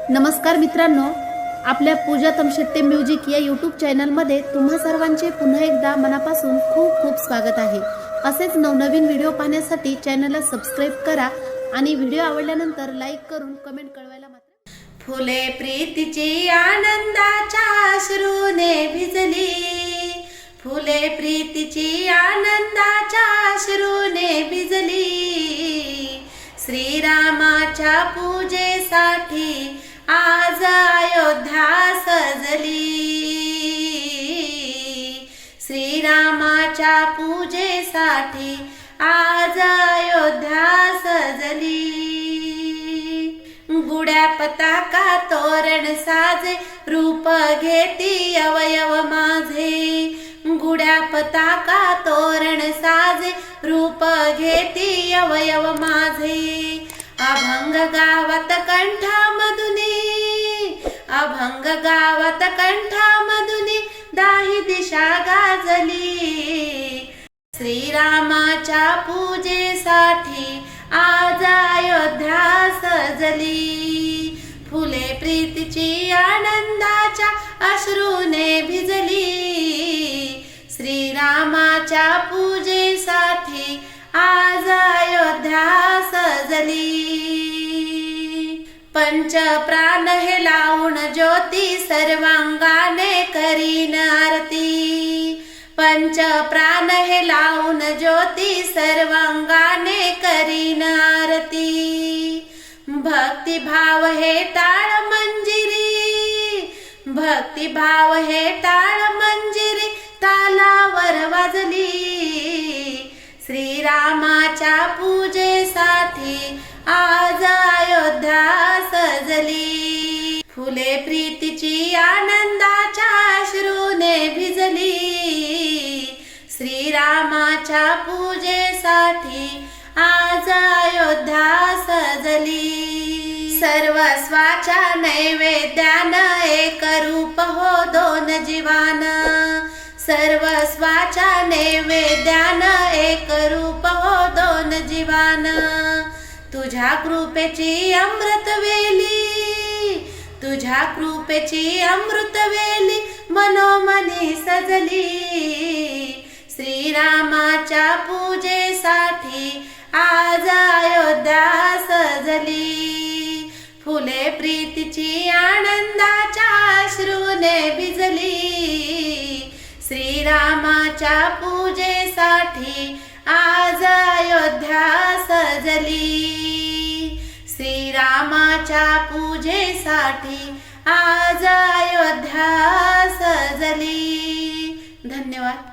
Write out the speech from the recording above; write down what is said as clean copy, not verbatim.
नमस्कार मित्रांनो, आपल्या पूजा तमशेट्टे म्युझिक या यूट्यूब चॅनलमध्ये तुम्हा सर्वांचे पुन्हा एकदा मनापासून खूप खूप स्वागत आहे। असेच नवनवीन व्हिडिओ पाहण्यासाठी चॅनलला सबस्क्राइब करा आणि व्हिडिओ आवडल्यानंतर लाईक करून कमेंट कळवायला मात्र। फुले प्रीतीची आनंदाच्या अश्रूने भिजली, फुले प्रीतीची आनंदाच्या अश्रूने भिजली। श्रीरामाच्या पूजेसाठी आज अयोध्या सजली, श्रीरामाच्या पूजेसाठी आज अयोध्या सजली। गुड्या पताका तोरण साजे, रूप घेती अवयव माझे। गुड्या पताका तोरण साजे, रूप घेती अवयव माझे। अभंग गावात कंठामधुनी, अभंग गावात कंठामधुनी, दाही दिशा गाजली। श्रीरामाच्या पूजेसाठी आज अयोध्या सजली, फुले प्रीतीची आनंदाच्या अश्रूने भिजली। श्रीरामाच्या पूजेसाठी आज अयोध्या सजली। पंच प्राण हे लावून ज्योती, सर्वांगाने करीन आरती। पंच प्राण हे लावून ज्योती, सर्वांगाने करीन आरती। भक्ती भाव हे टाळ मंजिरी, भक्ती भाव हे टाळ मंजिरी, तालावर वाजली। श्रीरामाच्या पूजेसाठी आज अयोध्या सजली, फुले प्रीतीची आनंदाच्या अश्रूने भिजली। श्रीरामाच्या पूजेसाठी आज अयोध्या सजली। सर्वस्वाच्या नैवेद्यान एक रूप हो दोन जीवान, सर्वस्वाच्या नैवेद्यान एक रूप हो दोन जीवान। तुझ्या कृपेची अमृत वेली, तुझ्या कृपेची अमृत वेली, मनोमनी सजली। श्रीरामाच्या पूजेसाठी आज अयोध्या सजली, फुले प्रीतीची आनंदाच्या अश्रूने भिजली। श्रीरामाच्या पूजेसाठी आज अयोध्या सजली, श्रीरामाच्या पूजेसाठी आज अयोध्या सजली। धन्यवाद।